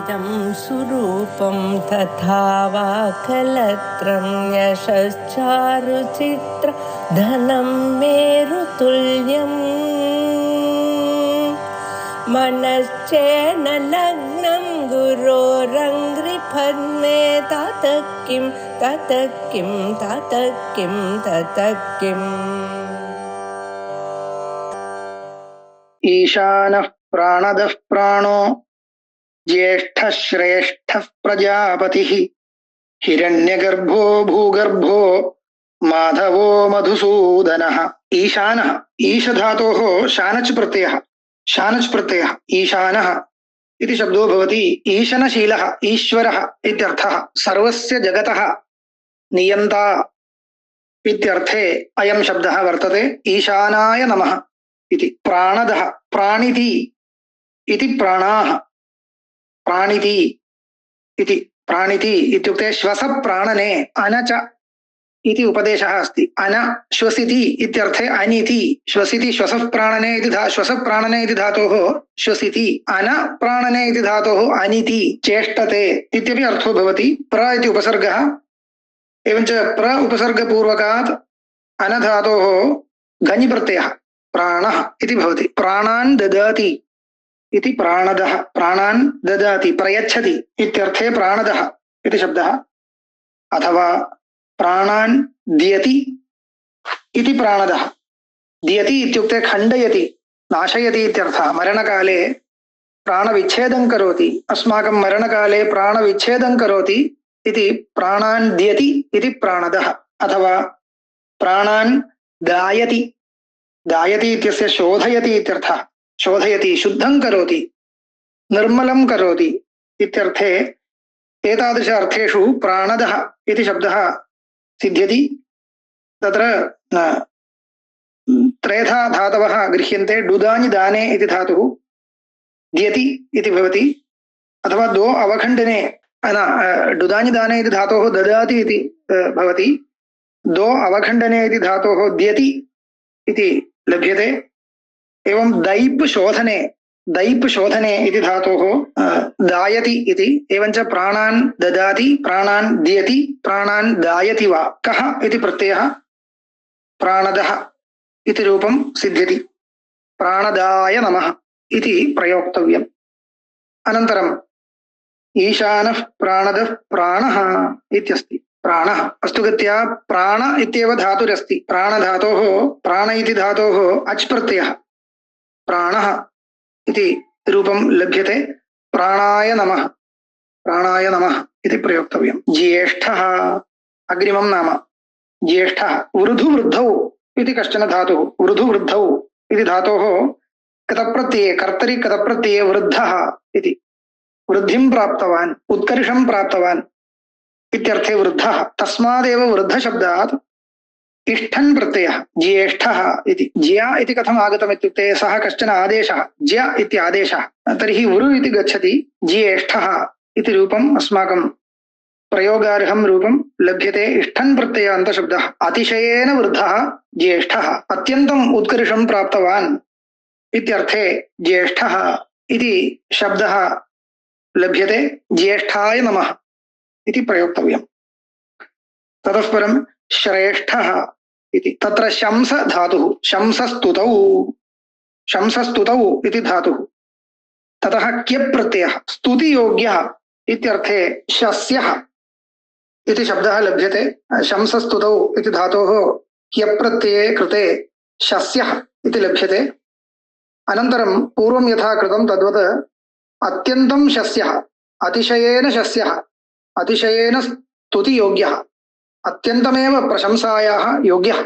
इदं सुरूपं तथा वा कलत्रं यशश्चारुचित्र धनं मेरुतुल्यम् मनश्चेन लग्नं गुरोरङ्घ्रिपद्मे ततः किं ततः किं ततः किं ततः किम् ईशानः प्राणदः प्राणो ज्येष्ठः श्रेष्ठः प्रजापतिः हिरण्यगर्भो भूगर्भो माधवो मधुसूदनः। ईशानः ईश धातोः शानच् प्रत्ययः ईशानः इति शब्दो भवति। ईशनशीलः ईश्वरः इत्यर्थः। सर्वस्य जगतः नियन्ता इत्यर्थे अयं शब्दः वर्तते। ईशानाय नमः इति। प्राणदः प्राणिति इति प्राणाः प्राणिति इति। प्राणिति इत्युक्ते श्वस प्राणने अनच इति उपदेशः अस्ति। अन श्वसिति इत्यर्थे अनिति। श्वसिति श्वसः प्राणने इति श्वस प्राणने इति धातोः श्वसिति। अन प्राणने इति धातोः अनिति चेष्टते इत्यपि अर्थो भवति। प्र इति उपसर्गः एवञ्च प्र उपसर्गपूर्वकात् अन धातोः घञ् प्रत्ययः प्राणः इति भवति। प्राणान् ददाति इति प्राणदः। प्राणान् ददाति प्रयच्छति इत्यर्थे प्राणदः इति शब्दः। अथवा प्राणान् दियति इति प्राणदः। दियति इत्युक्ते खण्डयति नाशयति इत्यर्थः। मरणकाले प्राणविच्छेदं करोति। अस्माकं मरणकाले प्राणविच्छेदं करोति इति प्राणान् दियति इति प्राणदः। अथवा प्राणान् दायति। दायति इत्यस्य शोधयति इत्यर्थः। शोधयति शुद्धं करोति निर्मलं करोति इत्यर्थे एतादृश अर्थेषु प्राणदः इति शब्दः सिद्ध्यति। तत्र त्रेधा धातवः गृह्यन्ते। डुदानि दाने इति धातुः दियति इति भवति। अथवा दो अवखण्डने डुदानि दाने इति धातोः ददाति इति भवति। दो अवखण्डने इति धातोः द्यति इति लभ्यते। एवं दैप् शोधने इति धातोः दायति इति। एवञ्च प्राणान् ददाति प्राणान् दियति प्राणान् दायति वा कः इति प्रत्ययः प्राणदः इति रूपं सिद्ध्यति। प्राणदाय नमः इति प्रयोक्तव्यम्। अनन्तरम् ईशानः प्राणदः प्राणः इत्यस्ति। प्राणः अस्तुगत्या प्राण इत्येव धातुरस्ति। प्राणधातोः प्राण इति धातोः अच् प्रत्ययः प्राणः इति रूपं लभ्यते। प्राणाय नमः इति प्रयोक्तव्यम्। ज्येष्ठः अग्रिमं नाम ज्येष्ठः। वृद्धुवृद्धौ इति कश्चन धातुः। वृद्धुवृद्धौ इति धातोः कतप्रत्यये कर्तरि कतप्रत्यये वृद्धः इति। वृद्धिं प्राप्तवान् उत्कर्षं प्राप्तवान् इत्यर्थे वृद्धः। तस्मादेव वृद्धशब्दात् इष्ठन् प्रत्ययः ज्येष्ठः इति। ज्या इति कथम् आगतम् इत्युक्ते सः कश्चन आदेशः ज्य इति आदेशः। तर्हि वृ इति गच्छति ज्येष्ठः इति रूपम् अस्माकं प्रयोगार्हं रूपं लभ्यते। इष्ठन् प्रत्ययान्तशब्दः। अतिशयेन वृद्धः ज्येष्ठः अत्यन्तम् उत्कर्षं प्राप्तवान् इत्यर्थे ज्येष्ठः इति शब्दः लभ्यते। ज्येष्ठाय नमः इति प्रयोक्तव्यम्। ततः परं श्रेष्ठः इति। तत्र शंस धातुः शंसस्तुतौ इति धातुः। ततः क्यप् प्रत्ययः स्तुतियोग्यः इत्यर्थे शस्यः इति शब्दः लभ्यते। शंसस्तुतौ इति धातोः क्यप् प्रत्यये कृते शस्यः इति लभ्यते। अनन्तरं पूर्वं यथा कृतं तद्वत् अत्यन्तं शस्यः अतिशयेन शस्यः अतिशयेन स्तुतियोग्यः अत्यन्तमेव प्रशंसायाः योग्यः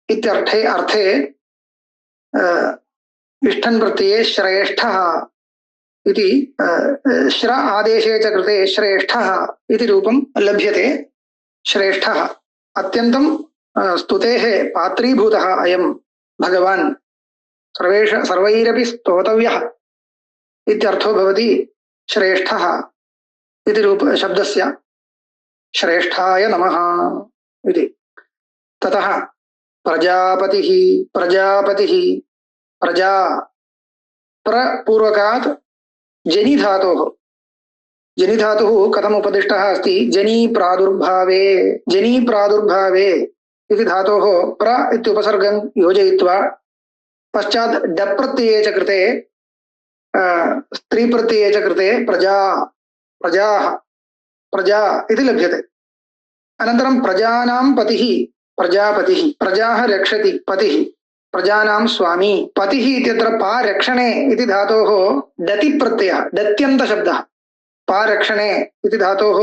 इत्यर्थे इष्ठन् प्रत्यये श्रेष्ठः इति श्र आदेशे च कृते श्रेष्ठः इति रूपं लभ्यते। श्रेष्ठः अत्यन्तं स्तुतेः पात्रीभूतः अयं भगवान् सर्वैरपि स्तोतव्यः इत्यर्थो भवति श्रेष्ठः इति रूप शब्दस्य। श्रेष्ठाय नमः इति। ततः प्रजापतिः प्रजा प्रपूर्वकात् जनि धातोः जनि धातुः कथम् उपदिष्टः अस्ति? जनी प्रादुर्भावे, जनी प्रादुर्भावे इति धातोः प्र इत्युपसर्गं योजयित्वा पश्चात् डप् प्रत्यये च कृते स्त्री प्रत्यये च कृते प्रजा, प्रजाः, प्रजा इति लभ्यते। अनन्तरं प्रजानां पतिः प्रजापतिः, प्रजाः रक्षति पतिः, प्रजानां स्वामी पतिः इत्यत्र पा रक्षणे इति धातोः डति प्रत्ययः, डत्यन्तशब्दः। पा रक्षणे इति धातोः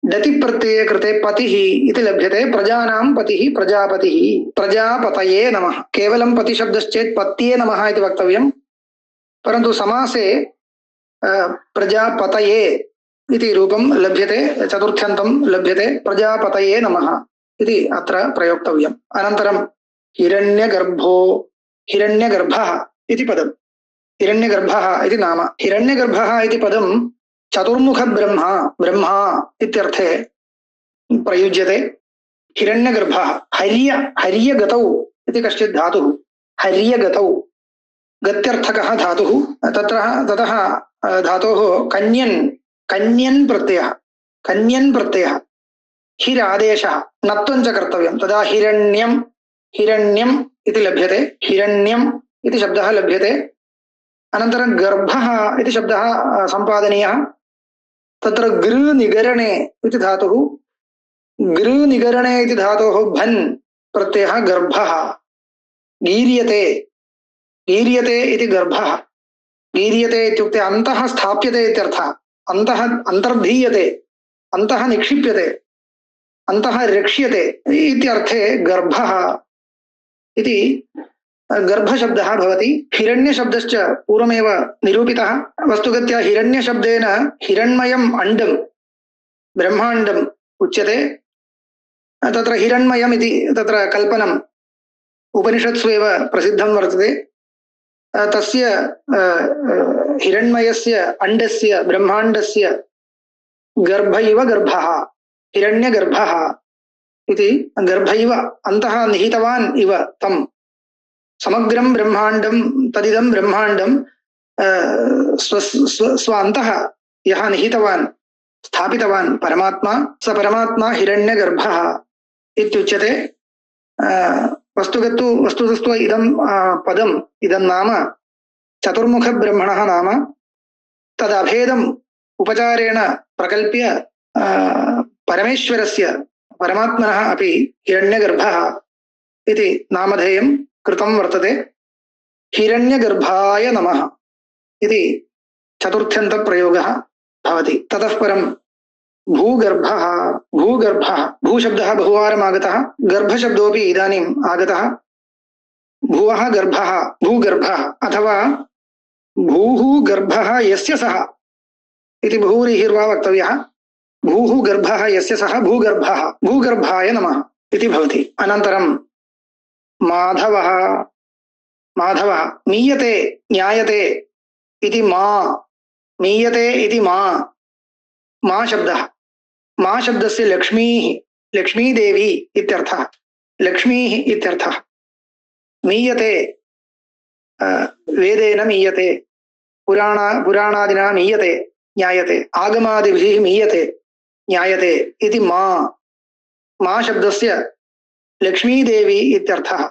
डति प्रत्यये कृते पतिः इति लभ्यते। प्रजानां पतिः प्रजापतिः, प्रजापतये नमः। केवलं पतिशब्दश्चेत् पत्ये नमः इति वक्तव्यं, परन्तु समासे प्रजापतये इति रूपं लभ्यते, चतुर्थ्यन्तं लभ्यते। प्रजापतये नमः इति अत्र प्रयोक्तव्यम्। अनन्तरं हिरण्यगर्भो, हिरण्यगर्भः इति पदं, हिरण्यगर्भः इति नाम। हिरण्यगर्भः इति पदं चतुर्मुखब्रह्मा, ब्रह्मा इत्यर्थे प्रयुज्यते। हिरण्यगर्भः, हर्य, हर्यगतौ इति कश्चित् धातुः, हर्यगतौ गत्यर्थकः धातुः। ततः धातोः कन्यन्, कन्यन् प्रत्ययः, कन्यन् प्रत्ययः। हिरादेशः, नत्वं च कर्तव्यं, तदा हिरण्यं, हिरण्यम् इति लभ्यते, हिरण्यम् इति शब्दः लभ्यते। अनन्तरं गर्भः इति शब्दः सम्पादनीयः। तत्र गृ निगरणे इति धातुः, गृ निगरणे इति धातोः भन् प्रत्ययः गर्भः। गीर्यते, गीर्यते इति गर्भः। गीर्यते इत्युक्ते अन्तः स्थाप्यते इत्यर्थः, अन्तः अन्तर्धीयते, अन्तः निक्षिप्यते, अन्तः रक्ष्यते इत्यर्थे गर्भः इति गर्भशब्दः भवति। हिरण्यशब्दश्च पूर्वमेव निरूपितः। वस्तुगत्या हिरण्यशब्देन हिरण्मयम् अण्डं, ब्रह्माण्डम् उच्यते। तत्र हिरण्मयम् इति तत्र कल्पनम् उपनिषत्सु एव प्रसिद्धं वर्तते। तस्य हिरण्मयस्य अण्डस्य, ब्रह्माण्डस्य गर्भ इव गर्भः, हिरण्यगर्भः इति। गर्भ इव अन्तः निहितवान् इव तं समग्रं ब्रह्माण्डं, तदिदं ब्रह्माण्डं स्व अन्तः यः निहितवान्, स्थापितवान् परमात्मा, स परमात्मा हिरण्यगर्भः इत्युच्यते। वस्तुतस्तु इदं पदम्, इदं नाम चतुर्मुखब्रह्मणः नाम। तदभेदम् उपचारेण प्रकल्प्य परमेश्वरस्य, परमात्मनः अपि हिरण्यगर्भः इति नामधेयं कृतं वर्तते। हिरण्यगर्भाय नमः इति चतुर्थ्यन्तप्रयोगः भवति। ततः परं भूगर्भः, भूगर्भः, भूशब्दः बहुवारम् आगतः, गर्भशब्दोऽपि इदानीम् आगतः। भुवः गर्भः, भूगर्भः, अथवा भूः गर्भः यस्य सः इति भूरिहिर्वा वक्तव्यः। भूः गर्भः यस्य सः भूगर्भः, भूगर्भाय नमः इति भवति। अनन्तरं माधवः, माधवः, मीयते, न्यायते इति मा, मीयते इति मा, मा शब्दः। मा शब्दस्य लक्ष्मीः, लक्ष्मीदेवी इत्यर्थः, लक्ष्मीः इत्यर्थः। मीयते, वेदेन मीयते, पुराणादिना मीयते, ज्ञायते, आगमादिभिः मीयते, ज्ञायते इति मा, मा शब्दस्य लक्ष्मीदेवी इत्यर्थः।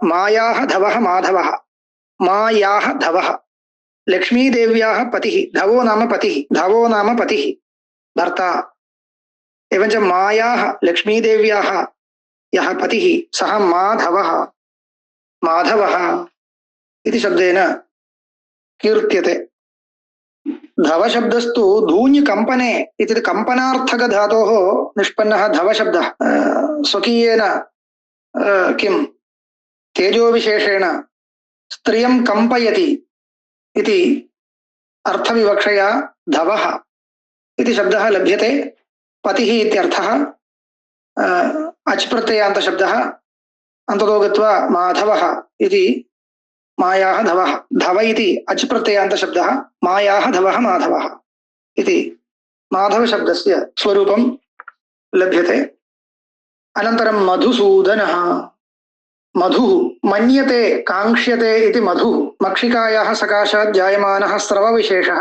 मायाः धवः माधवः, मायाः धवः, लक्ष्मीदेव्याः पतिः। धवो नाम पतिः, धवो नाम पतिः, भर्ता। एवञ्च मायाः, लक्ष्मीदेव्याः यः पतिः सः माधवः, माधवः इति शब्देन कीर्त्यते। धवशब्दस्तु धूञ्कम्पने इति कम्पनार्थकधातोः निष्पन्नः धवशब्दः। स्वकीयेन किं तेजोविशेषेण स्त्रियं कम्पयति इति अर्थविवक्षया धवः इति शब्दः लभ्यते। पतिः इत्यर्थः। अच् प्रत्ययान्तशब्दः, अन्ततो गत्वा माधवः इति मायाः धवः, धव इति अच् प्रत्ययान्तशब्दः, मायाः धवः माधवः इति माधवशब्दस्य स्वरूपं लभ्यते। अनन्तरं मधुसूदनः, मधुः, मन्यते, काङ्क्ष्यते इति मधुः। मक्षिकायाः सकाशात् जायमानः स्रवविशेषः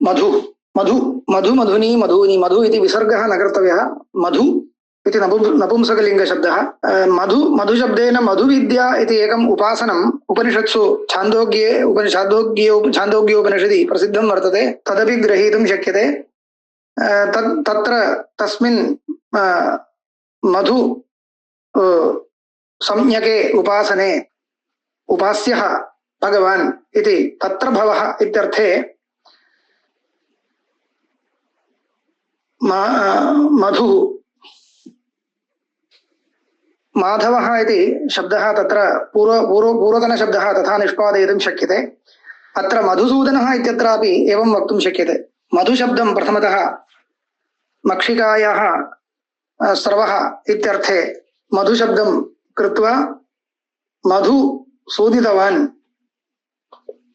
मधु मधु मधु मधुनी मधूनि मधु इति विसर्गः न कर्तव्यः मधु इति नपुंसकलिङ्गशब्दः मधु मधुशब्देन मधुविद्या इति एकम् उपासनम् उपनिषत्सु छान्दोग्योपनिषदि प्रसिद्धं वर्तते तदपि ग्रहीतुं शक्यते तत्र तस्मिन् मधु सम्यके उपासने उपास्यः भगवान् इति तत्र भवः इत्यर्थे मधुः माधवः इति शब्दः तत्र पूर्वतनशब्दः तथा निष्पादयितुं शक्यते अत्र मधुसूदनः इत्यत्रापि एवं वक्तुं शक्यते मधुशब्दं प्रथमतः मक्षिकायाः स्रवः इत्यर्थे मधुशब्दं कृत्वा मधु सूदितवान्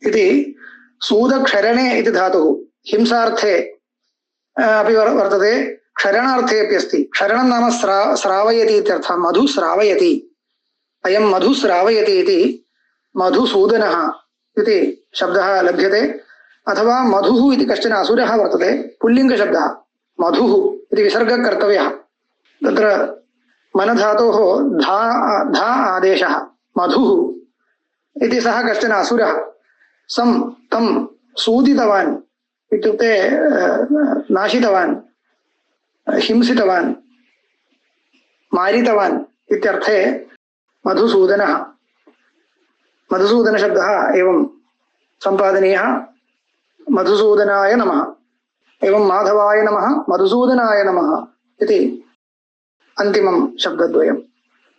इति सूदक्षरणे इति धातुः हिंसार्थे अपि वर्तते क्षरणार्थे अपि अस्ति क्षरणं नाम श्रावयति इत्यर्थः मधु श्रावयति अयं मधु श्रावयति इति मधुसूदनः इति शब्दः लभ्यते अथवा मधुः इति कश्चन असुरः वर्तते पुल्लिङ्गशब्दः मधुः इति विसर्गः कर्तव्यः तत्र मनधातोः धा आदेशः मधुः इति सः कश्चन असुरः तं सूदितवान् इत्युक्ते नाशितवान् हिंसितवान् मारितवान् इत्यर्थे मधुसूदनः मधुसूदनशब्दः एवं सम्पादनीयः मधुसूदनाय नमः एवं माधवाय नमः मधुसूदनाय नमः इति अन्तिमं शब्दद्वयम्